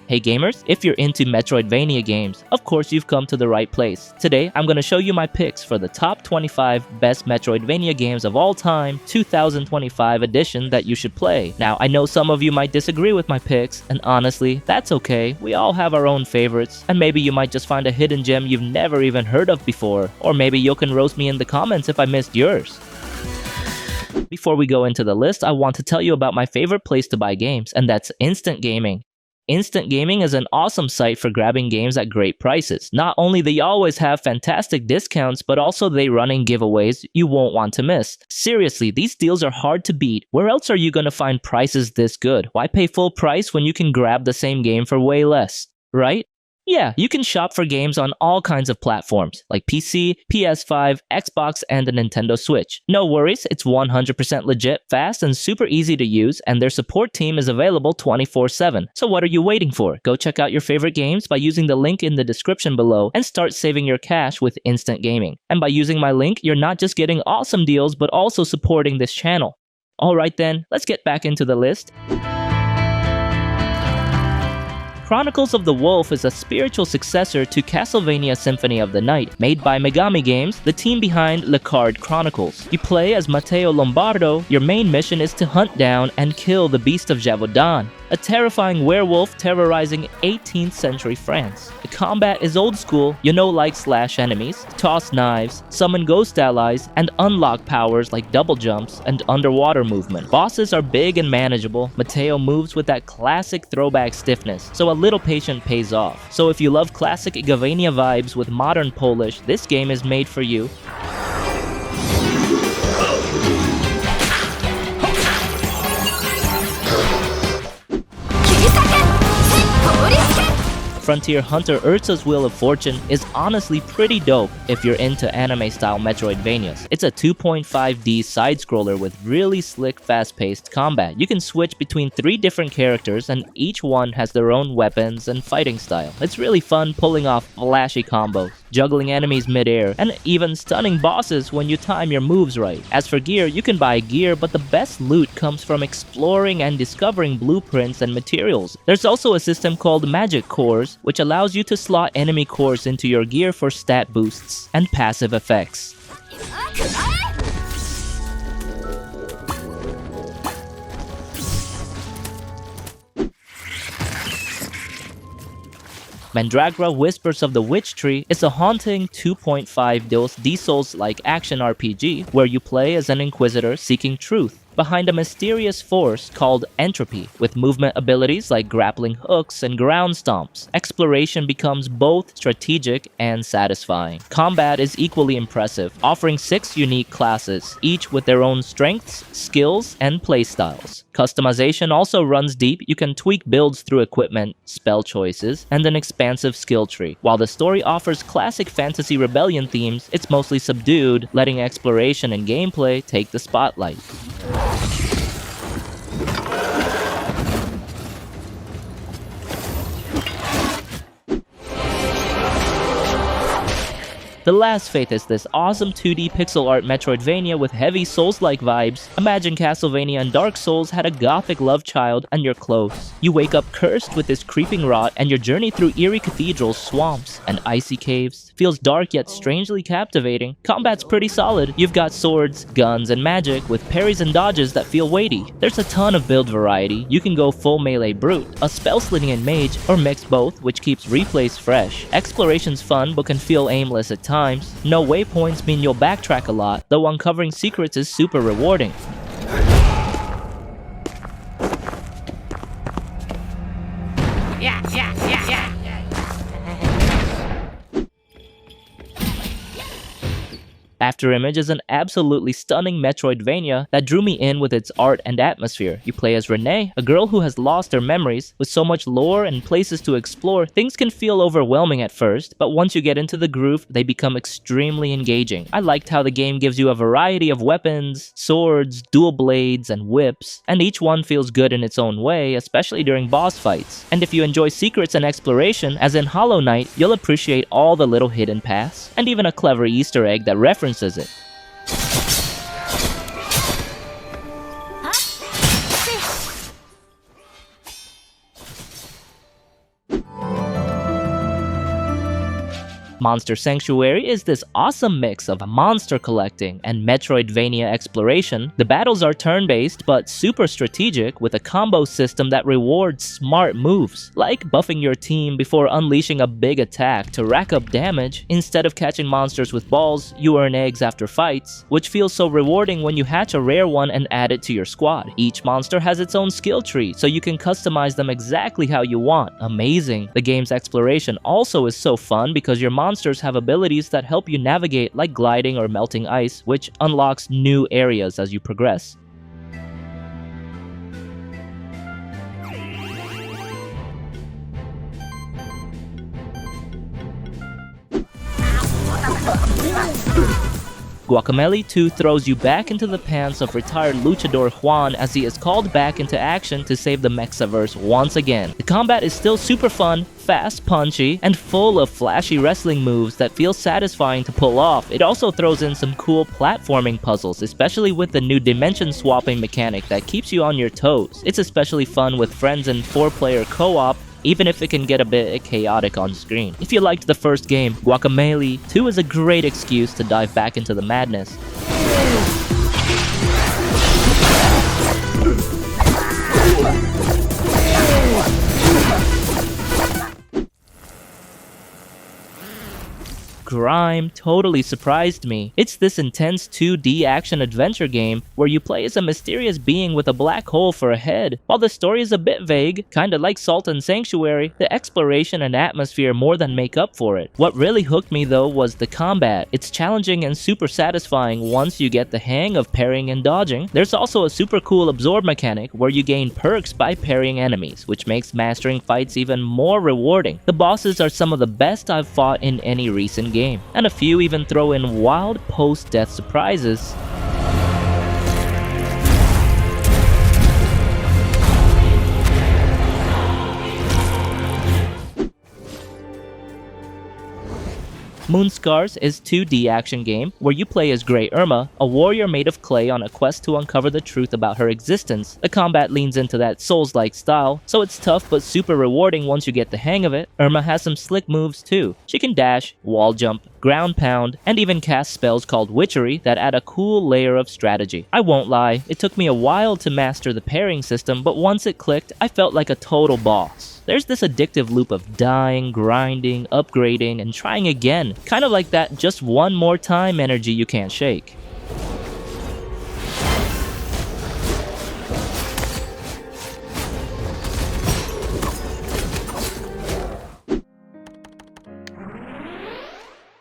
Hey gamers, if you're into Metroidvania games, of course you've come to the right place. Today, I'm gonna show you my picks for the top 25 best Metroidvania games of all time, 2025 edition that you should play. Now, I know some of you might disagree with my picks, and honestly, that's okay. We all have our own favorites, and maybe you might just find a hidden gem you've never even heard of before, or maybe you can roast me in the comments if I missed yours. Before we go into the list, I want to tell you about my favorite place to buy games, and that's Instant Gaming. Instant Gaming is an awesome site for grabbing games at great prices. Not only they always have fantastic discounts, but also they running giveaways you won't want to miss. Seriously, these deals are hard to beat. Where else are you gonna find prices this good? Why pay full price when you can grab the same game for way less, right? Yeah, you can shop for games on all kinds of platforms, like PC, PS5, Xbox, and the Nintendo Switch. No worries, it's 100% legit, fast, and super easy to use, and their support team is available 24/7. So what are you waiting for? Go check out your favorite games by using the link in the description below and start saving your cash with Instant Gaming. And by using my link, you're not just getting awesome deals, but also supporting this channel. Alright then, let's get back into the list. Chronicles of the Wolf is a spiritual successor to Castlevania Symphony of the Night, made by Megami Games, the team behind Le Card Chronicles. You play as Matteo Lombardo. Your main mission is to hunt down and kill the Beast of Gévaudan, a terrifying werewolf terrorizing 18th century France. The combat is old school, like slash enemies, toss knives, summon ghost allies, and unlock powers like double jumps and underwater movement. Bosses are big and manageable. Matteo moves with that classic throwback stiffness, so a little patience pays off. So if you love classic Gavania vibes with modern Polish, this game is made for you. Frontier Hunter Erza's Wheel of Fortune is honestly pretty dope if you're into anime-style Metroidvanias. It's a 2.5D side-scroller with really slick, fast-paced combat. You can switch between 3 different characters, and each one has their own weapons and fighting style. It's really fun pulling off flashy combos, juggling enemies mid-air, and even stunning bosses when you time your moves right. As for gear, you can buy gear, but the best loot comes from exploring and discovering blueprints and materials. There's also a system called Magic Cores, which allows you to slot enemy cores into your gear for stat boosts and passive effects. Mandragora Whispers of the Witch Tree is a haunting 2.5 D-Souls-like action RPG where you play as an inquisitor seeking truth behind a mysterious force called entropy. With movement abilities like grappling hooks and ground stomps, exploration becomes both strategic and satisfying. Combat is equally impressive, offering 6 unique classes, each with their own strengths, skills, and playstyles. Customization also runs deep. You can tweak builds through equipment, spell choices, and an expansive skill tree. While the story offers classic fantasy rebellion themes, it's mostly subdued, letting exploration and gameplay take the spotlight. The Last Faith is this awesome 2D pixel art Metroidvania with heavy Souls-like vibes. Imagine Castlevania and Dark Souls had a gothic love child and you're close. You wake up cursed with this creeping rot, and your journey through eerie cathedrals, swamps, and icy caves feels dark yet strangely captivating. Combat's pretty solid. You've got swords, guns, and magic with parries and dodges that feel weighty. There's a ton of build variety. You can go full melee brute, a spell slinging and mage, or mix both, which keeps replays fresh. Exploration's fun but can feel aimless at times. No waypoints mean you'll backtrack a lot, though uncovering secrets is super rewarding. Afterimage is an absolutely stunning Metroidvania that drew me in with its art and atmosphere. You play as Renee, a girl who has lost her memories. With so much lore and places to explore, things can feel overwhelming at first, but once you get into the groove, they become extremely engaging. I liked how the game gives you a variety of weapons, swords, dual blades, and whips, and each one feels good in its own way, especially during boss fights. And if you enjoy secrets and exploration, as in Hollow Knight, you'll appreciate all the little hidden paths, and even a clever Easter egg that references it. Monster Sanctuary is this awesome mix of monster collecting and Metroidvania exploration. The battles are turn-based but super strategic, with a combo system that rewards smart moves, like buffing your team before unleashing a big attack to rack up damage. Instead of catching monsters with balls, you earn eggs after fights, which feels so rewarding when you hatch a rare one and add it to your squad. Each monster has its own skill tree, so you can customize them exactly how you want. Amazing! The game's exploration also is so fun because your monsters have abilities that help you navigate, like gliding or melting ice, which unlocks new areas as you progress. Guacamelee 2 throws you back into the pants of retired luchador Juan as he is called back into action to save the Mexiverse once again. The combat is still super fun, fast, punchy, and full of flashy wrestling moves that feel satisfying to pull off. It also throws in some cool platforming puzzles, especially with the new dimension swapping mechanic that keeps you on your toes. It's especially fun with friends and 4-player co-op, even if it can get a bit chaotic on screen. If you liked the first game, Guacamelee 2 is a great excuse to dive back into the madness. Grime totally surprised me. It's this intense 2D action-adventure game where you play as a mysterious being with a black hole for a head. While the story is a bit vague, kinda like Salt and Sanctuary, the exploration and atmosphere more than make up for it. What really hooked me though was the combat. It's challenging and super satisfying once you get the hang of parrying and dodging. There's also a super cool absorb mechanic where you gain perks by parrying enemies, which makes mastering fights even more rewarding. The bosses are some of the best I've fought in any recent game, and a few even throw in wild post-death surprises. Moonscars is a 2D action game where you play as Grey Irma, a warrior made of clay on a quest to uncover the truth about her existence. The combat leans into that Souls-like style, so it's tough but super rewarding once you get the hang of it. Irma has some slick moves too. She can dash, wall jump, ground pound, and even cast spells called Witchery that add a cool layer of strategy. I won't lie, it took me a while to master the parrying system, but once it clicked, I felt like a total boss. There's this addictive loop of dying, grinding, upgrading, and trying again. Kind of like that just one more time energy you can't shake.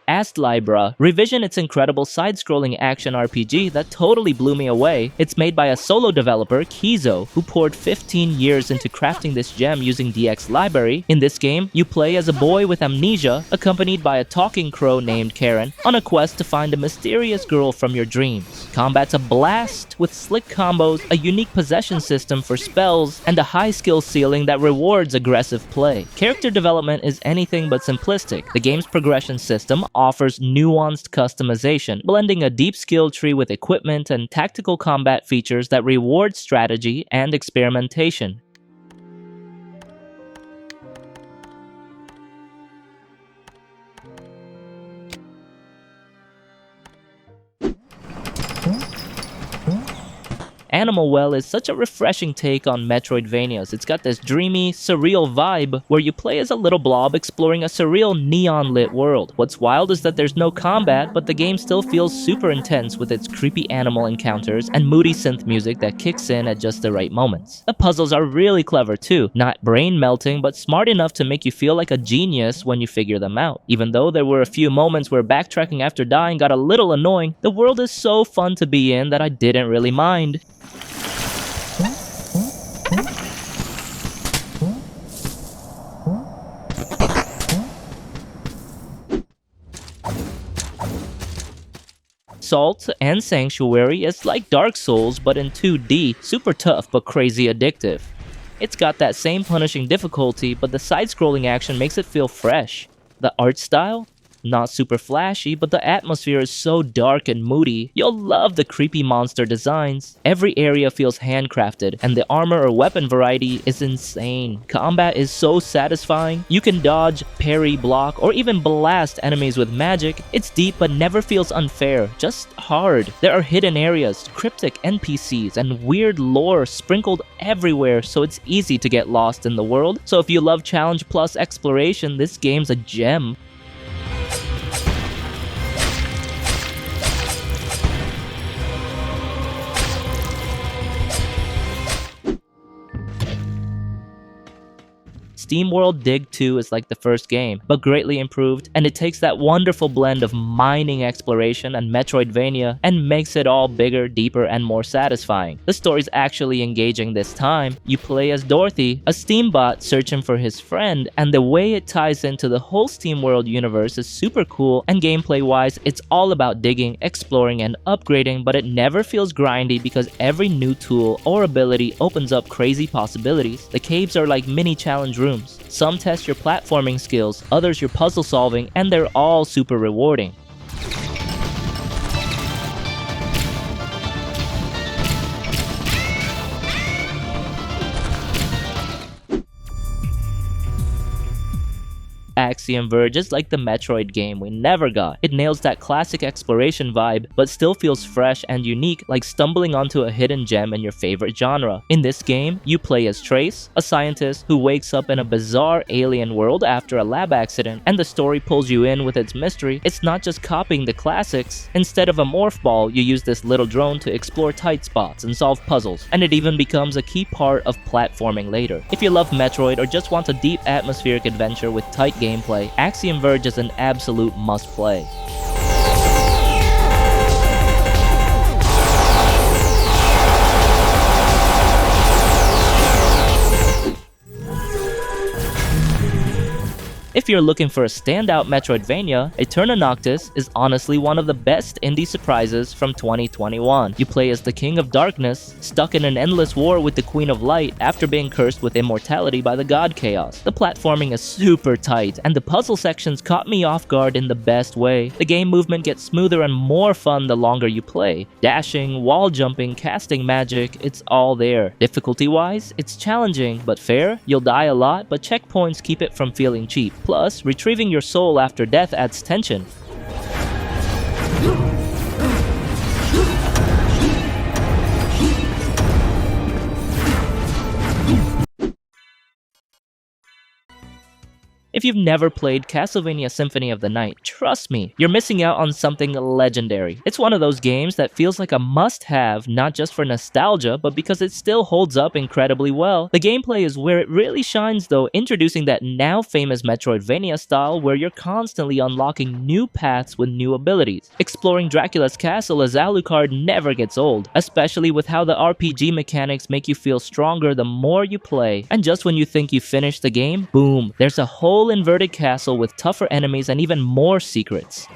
ASTLIBRA Revision, its incredible side-scrolling action RPG that totally blew me away. It's made by a solo developer, Kizo, who poured 15 years into crafting this gem using DX Library. In this game, you play as a boy with amnesia, accompanied by a talking crow named Karen, on a quest to find a mysterious girl from your dreams. Combat's a blast, with slick combos, a unique possession system for spells, and a high skill ceiling that rewards aggressive play. Character development is anything but simplistic. The game's progression system offers nuanced customization, blending a deep skill tree with equipment and tactical combat features that reward strategy and experimentation. Animal Well is such a refreshing take on Metroidvanias. It's got this dreamy, surreal vibe where you play as a little blob exploring a surreal neon-lit world. What's wild is that there's no combat, but the game still feels super intense with its creepy animal encounters and moody synth music that kicks in at just the right moments. The puzzles are really clever too, not brain-melting, but smart enough to make you feel like a genius when you figure them out. Even though there were a few moments where backtracking after dying got a little annoying, the world is so fun to be in that I didn't really mind. Salt and Sanctuary is like Dark Souls but in 2D, super tough but crazy addictive. It's got that same punishing difficulty, but the side-scrolling action makes it feel fresh. The art style? not super flashy, but the atmosphere is so dark and moody. You'll love the creepy monster designs. Every area feels handcrafted, and the armor or weapon variety is insane. Combat is so satisfying. You can dodge, parry, block, or even blast enemies with magic. It's deep but never feels unfair, just hard. There are hidden areas, cryptic NPCs, and weird lore sprinkled everywhere, so it's easy to get lost in the world. So if you love challenge plus exploration, this game's a gem. SteamWorld Dig 2 is like the first game, but greatly improved, and it takes that wonderful blend of mining exploration and Metroidvania and makes it all bigger, deeper, and more satisfying. The story's actually engaging this time. You play as Dorothy, a Steambot searching for his friend, and the way it ties into the whole SteamWorld universe is super cool, and gameplay-wise, it's all about digging, exploring, and upgrading, but it never feels grindy because every new tool or ability opens up crazy possibilities. The caves are like mini challenge rooms. Some test your platforming skills, others your puzzle solving, and they're all super rewarding. Axiom Verge is like the Metroid game we never got. It nails that classic exploration vibe, but still feels fresh and unique, like stumbling onto a hidden gem in your favorite genre. In this game, you play as Trace, a scientist who wakes up in a bizarre alien world after a lab accident, and the story pulls you in with its mystery. It's not just copying the classics. Instead of a morph ball, you use this little drone to explore tight spots and solve puzzles, and it even becomes a key part of platforming later. If you love Metroid or just want a deep atmospheric adventure with tight gameplay, Axiom Verge is an absolute must-play. If you're looking for a standout Metroidvania, Aeterna Noctis is honestly one of the best indie surprises from 2021. You play as the King of Darkness, stuck in an endless war with the Queen of Light after being cursed with immortality by the god Chaos. The platforming is super tight, and the puzzle sections caught me off guard in the best way. The game movement gets smoother and more fun the longer you play. Dashing, wall jumping, casting magic, it's all there. Difficulty-wise, it's challenging, but fair. You'll die a lot, but checkpoints keep it from feeling cheap. Plus, retrieving your soul after death adds tension. If you've never played Castlevania Symphony of the Night, trust me, you're missing out on something legendary. It's one of those games that feels like a must-have, not just for nostalgia, but because it still holds up incredibly well. The gameplay is where it really shines though, introducing that now famous Metroidvania style where you're constantly unlocking new paths with new abilities. Exploring Dracula's castle as Alucard never gets old, especially with how the RPG mechanics make you feel stronger the more you play. And just when you think you finished the game, boom, there's a whole inverted castle with tougher enemies and even more secrets.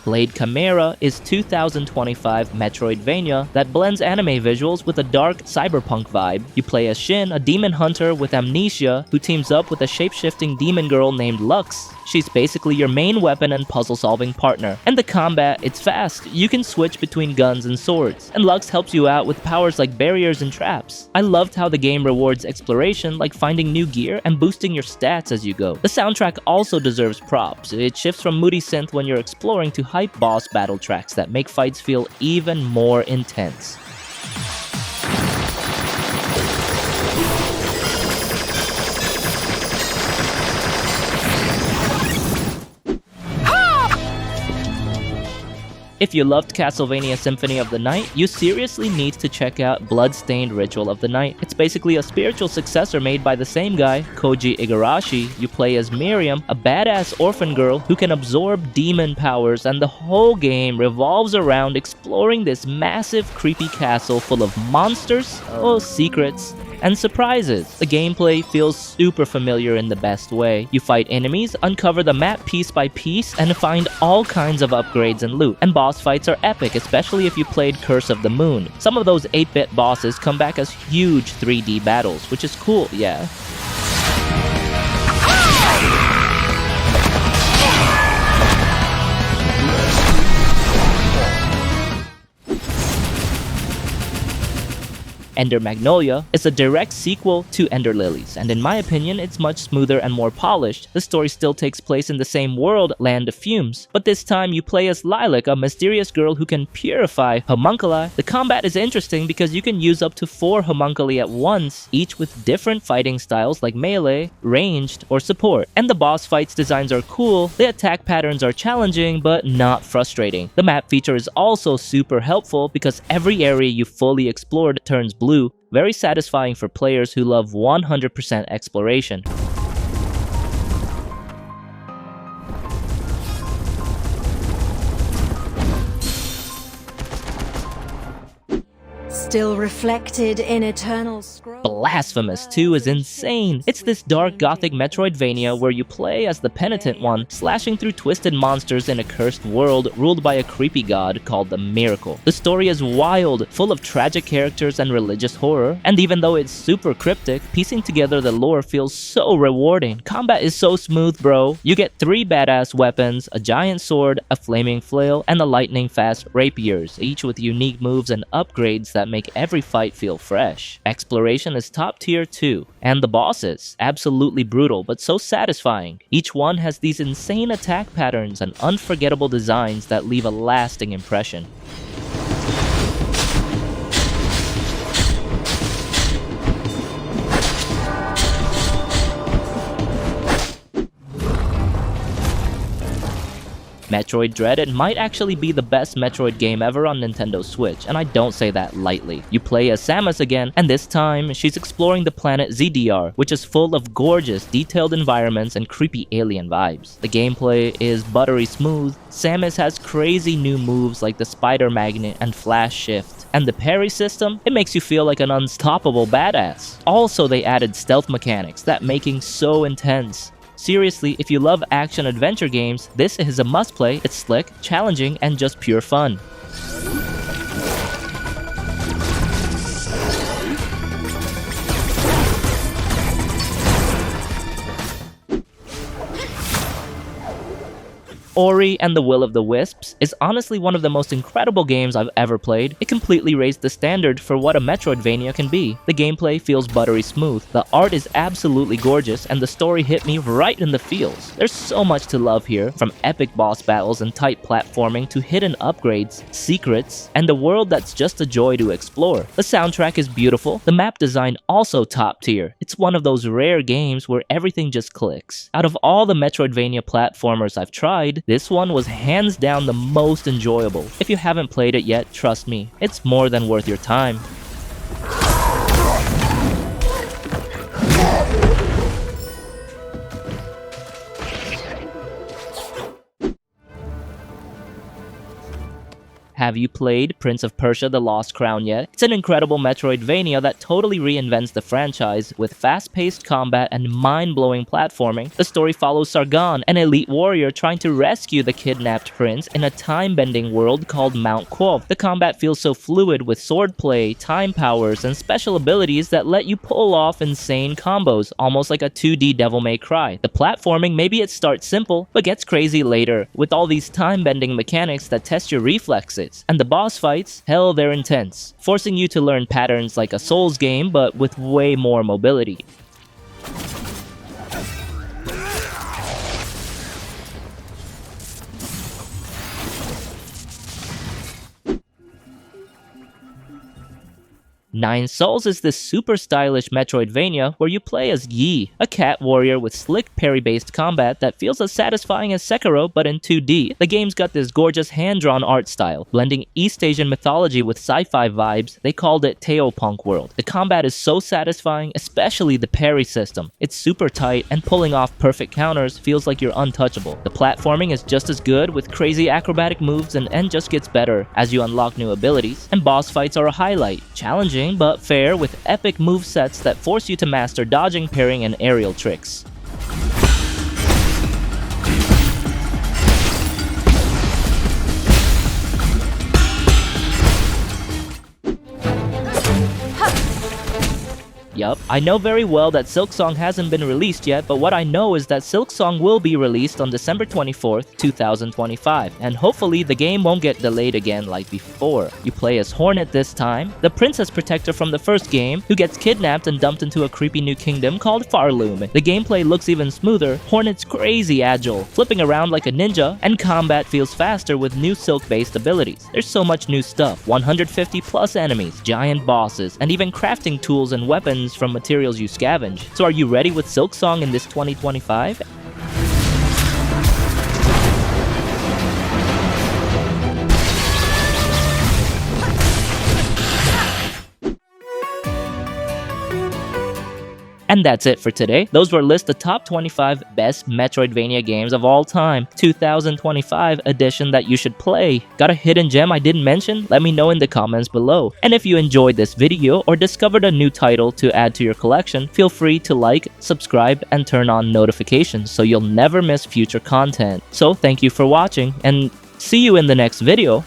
Blade Chimera is 2025 Metroidvania that blends anime visuals with a dark cyberpunk vibe. You play as Shin, a demon hunter with amnesia who teams up with a shape-shifting demon girl named Lux. She's basically your main weapon and puzzle-solving partner. And the combat, it's fast. You can switch between guns and swords, and Lux helps you out with powers like barriers and traps. I loved how the game rewards exploration, like finding new gear and boosting your stats as you go. The soundtrack also deserves props. It shifts from moody synth when you're exploring to hype boss battle tracks that make fights feel even more intense. If you loved Castlevania Symphony of the Night, you seriously need to check out Bloodstained Ritual of the Night. It's basically a spiritual successor made by the same guy, Koji Igarashi. You play as Miriam, a badass orphan girl who can absorb demon powers, and the whole game revolves around exploring this massive, creepy castle full of monsters, secrets, and surprises. The gameplay feels super familiar in the best way. You fight enemies, uncover the map piece by piece, and find all kinds of upgrades and loot. And boss fights are epic, especially if you played Curse of the Moon. Some of those 8-bit bosses come back as huge 3D battles, which is cool, yeah. Ender Magnolia is a direct sequel to Ender Lilies, and in my opinion, it's much smoother and more polished. The story still takes place in the same world, Land of Fumes, but this time you play as Lilac, a mysterious girl who can purify homunculi. The combat is interesting because you can use up to 4 homunculi at once, each with different fighting styles like melee, ranged, or support. And the boss fights designs are cool, the attack patterns are challenging but not frustrating. The map feature is also super helpful because every area you fully explored turns blue, very satisfying for players who love 100% exploration. Still reflected in eternal scrolls. Blasphemous 2 is insane. It's this dark gothic Metroidvania where you play as the penitent one, slashing through twisted monsters in a cursed world ruled by a creepy god called the Miracle. The story is wild, full of tragic characters and religious horror, and even though it's super cryptic, piecing together the lore feels so rewarding. Combat is so smooth, bro. You get 3 badass weapons, a giant sword, a flaming flail, and a lightning-fast rapiers, each with unique moves and upgrades that make every fight feel fresh. Exploration is top tier too, and the bosses, absolutely brutal but so satisfying. Each one has these insane attack patterns and unforgettable designs that leave a lasting impression. Metroid Dread might actually be the best Metroid game ever on Nintendo Switch, and I don't say that lightly. You play as Samus again, and this time, she's exploring the planet ZDR, which is full of gorgeous, detailed environments and creepy alien vibes. The gameplay is buttery smooth, Samus has crazy new moves like the Spider Magnet and Flash Shift, and the parry system, it makes you feel like an unstoppable badass. Also, they added stealth mechanics that making so intense. Seriously, if you love action-adventure games, this is a must-play. It's slick, challenging, and just pure fun. Ori and the Will of the Wisps is honestly one of the most incredible games I've ever played. It completely raised the standard for what a Metroidvania can be. The gameplay feels buttery smooth, the art is absolutely gorgeous, and the story hit me right in the feels. There's so much to love here, from epic boss battles and tight platforming to hidden upgrades, secrets, and a world that's just a joy to explore. The soundtrack is beautiful, the map design also top tier. It's one of those rare games where everything just clicks. Out of all the Metroidvania platformers I've tried, this one was hands down the most enjoyable. If you haven't played it yet, trust me, it's more than worth your time. Have you played Prince of Persia: The Lost Crown yet? It's an incredible Metroidvania that totally reinvents the franchise with fast-paced combat and mind-blowing platforming. The story follows Sargon, an elite warrior trying to rescue the kidnapped prince in a time-bending world called Mount Quoth. The combat feels so fluid with swordplay, time powers, and special abilities that let you pull off insane combos, almost like a 2D Devil May Cry. The platforming, maybe it starts simple, but gets crazy later, with all these time-bending mechanics that test your reflexes. And the boss fights, hell, they're intense, forcing you to learn patterns like a Souls game, but with way more mobility. Nine Souls is this super stylish Metroidvania where you play as Yi, a cat warrior with slick parry-based combat that feels as satisfying as Sekiro but in 2D. The game's got this gorgeous hand-drawn art style, blending East Asian mythology with sci-fi vibes. They called it Teopunk World. The combat is so satisfying, especially the parry system. It's super tight, and pulling off perfect counters feels like you're untouchable. The platforming is just as good, with crazy acrobatic moves, and just gets better as you unlock new abilities. And boss fights are a highlight. Challenging but fair, with epic move sets that force you to master dodging, parrying, and aerial tricks. Yup, I know very well that Silksong hasn't been released yet, but what I know is that Silksong will be released on December 24th, 2025, and hopefully the game won't get delayed again like before. You play as Hornet this time, the princess protector from the first game, who gets kidnapped and dumped into a creepy new kingdom called Farloom. The gameplay looks even smoother, Hornet's crazy agile, flipping around like a ninja, and combat feels faster with new silk-based abilities. There's so much new stuff, 150 plus enemies, giant bosses, and even crafting tools and weapons from materials you scavenge. So are you ready with Silksong in this 2025? And that's it for today. Those were lists the top 25 best Metroidvania games of all time, 2025 edition that you should play. Got a hidden gem I didn't mention? Let me know in the comments below. And if you enjoyed this video or discovered a new title to add to your collection, feel free to like, subscribe, and turn on notifications so you'll never miss future content. So thank you for watching, and see you in the next video.